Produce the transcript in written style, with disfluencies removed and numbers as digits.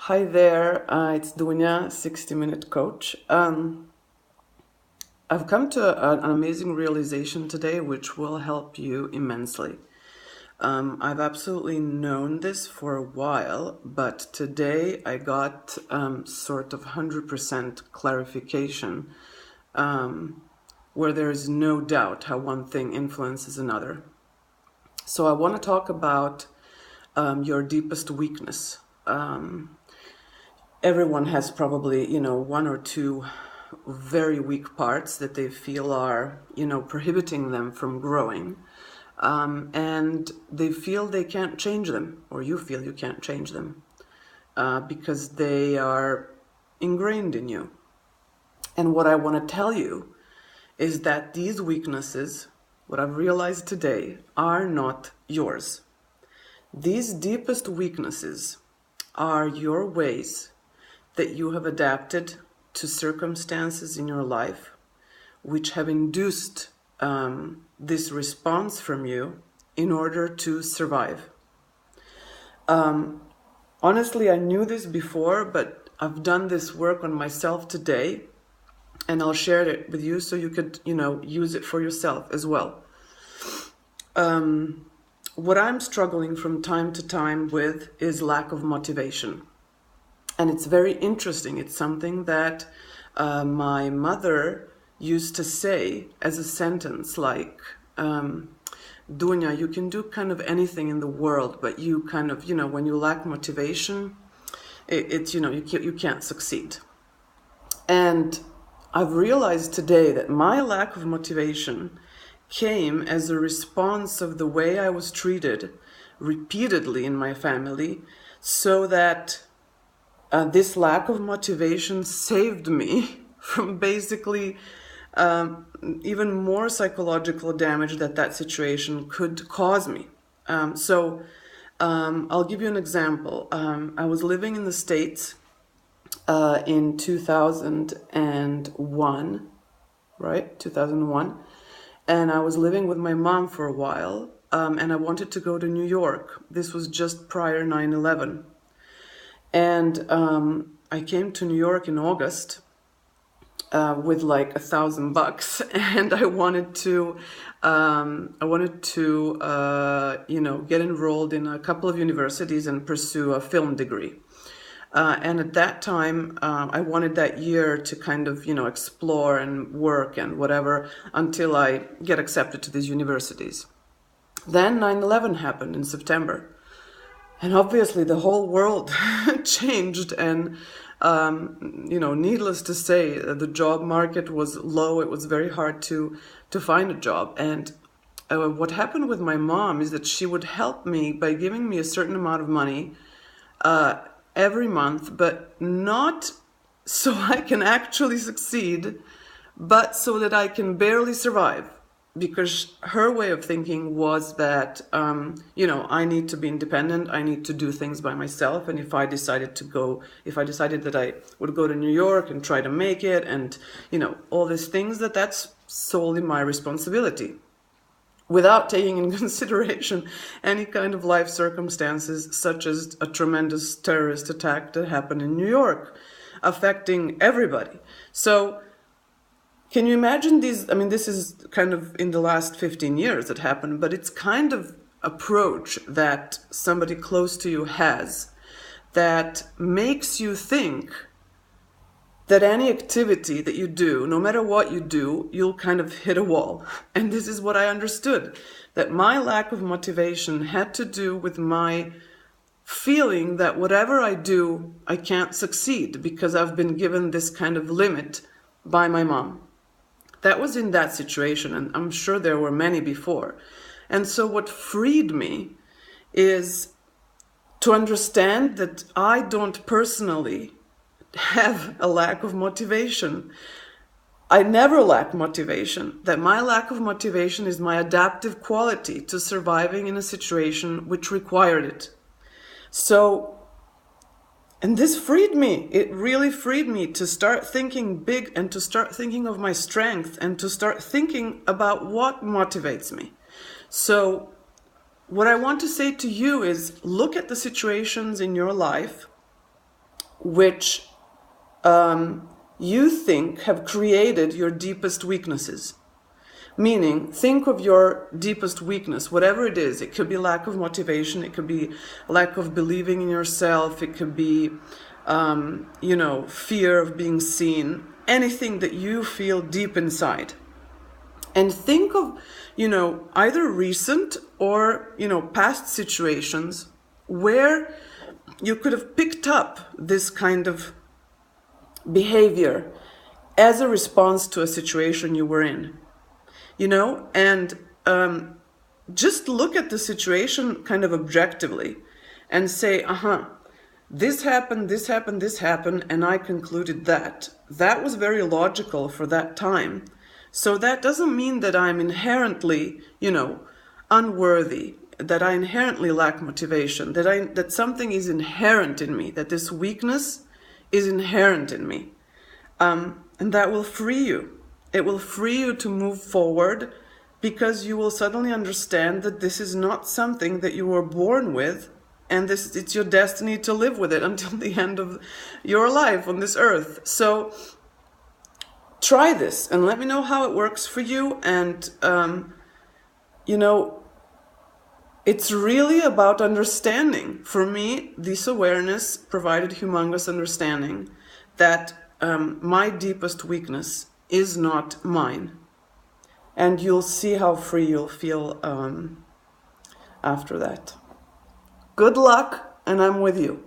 Hi there, it's Dunya, 60-minute coach. I've come to an amazing realization today which will help you immensely. I've absolutely known this for a while, but today I got sort of 100% clarification where there is no doubt how one thing influences another. So I want to talk about your deepest weakness. Everyone has probably, one or two very weak parts that they feel are, prohibiting them from growing. And they feel they can't change them, or you feel you can't change them, because they are ingrained in you. And what I want to tell you is that these weaknesses, what I've realized today, are not yours. These deepest weaknesses are your ways that you have adapted to circumstances in your life which have induced this response from you in order to survive. Honestly, I knew this before, but I've done this work on myself today, and I'll share it with you so you could, use it for yourself as well. What I'm struggling from time to time with is lack of motivation. And it's very interesting. It's something that my mother used to say as a sentence, like, Dunya, you can do kind of anything in the world, but you kind of, when you lack motivation, you can't succeed. And I've realized today that my lack of motivation came as a response of the way I was treated repeatedly in my family, so that this lack of motivation saved me from basically even more psychological damage that situation could cause me. I'll give you an example. I was living in the States in 2001, right? 2001. And I was living with my mom for a while, and I wanted to go to New York. This was just prior 9/11. And I came to New York in August with like $1,000, and I wanted to get enrolled in a couple of universities and pursue a film degree. And at that time, I wanted that year to kind of, explore and work and whatever until I get accepted to these universities. Then 9/11 happened in September. And obviously the whole world changed, and, needless to say, the job market was low. It was very hard to find a job. And what happened with my mom is that she would help me by giving me a certain amount of money every month, but not so I can actually succeed, but so that I can barely survive. Because her way of thinking was that, I need to be independent, I need to do things by myself, and if I decided that I would go to New York and try to make it, and, all these things, that's solely my responsibility, without taking in consideration any kind of life circumstances, such as a tremendous terrorist attack that happened in New York, affecting everybody. So, can you imagine these? I mean, this is kind of in the last 15 years that happened, but it's kind of approach that somebody close to you has that makes you think that any activity that you do, no matter what you do, you'll kind of hit a wall. And this is what I understood, that my lack of motivation had to do with my feeling that whatever I do, I can't succeed because I've been given this kind of limit by my mom. That was in that situation, and I'm sure there were many before. And so what freed me is to understand that I don't personally have a lack of motivation. I never lack motivation, that my lack of motivation is my adaptive quality to surviving in a situation which required it. And this freed me. It really freed me to start thinking big and to start thinking of my strength and to start thinking about what motivates me. So what I want to say to you is look at the situations in your life which you think have created your deepest weaknesses. Meaning, think of your deepest weakness, whatever it is. It could be lack of motivation, it could be lack of believing in yourself, it could be, fear of being seen, anything that you feel deep inside. And think of, either recent or, past situations where you could have picked up this kind of behavior as a response to a situation you were in. And just look at the situation kind of objectively and say, this happened, this happened, this happened, and I concluded that. That was very logical for that time. So that doesn't mean that I'm inherently, unworthy, that I inherently lack motivation, that something is inherent in me, that this weakness is inherent in me. And that will free you. It will free you to move forward, because you will suddenly understand that this is not something that you were born with, and it's your destiny to live with it until the end of your life on this earth. So try this and let me know how it works for you. And, it's really about understanding. For me, this awareness provided humongous understanding that my deepest weakness is not mine. And you'll see how free you'll feel after that. Good luck, and I'm with you.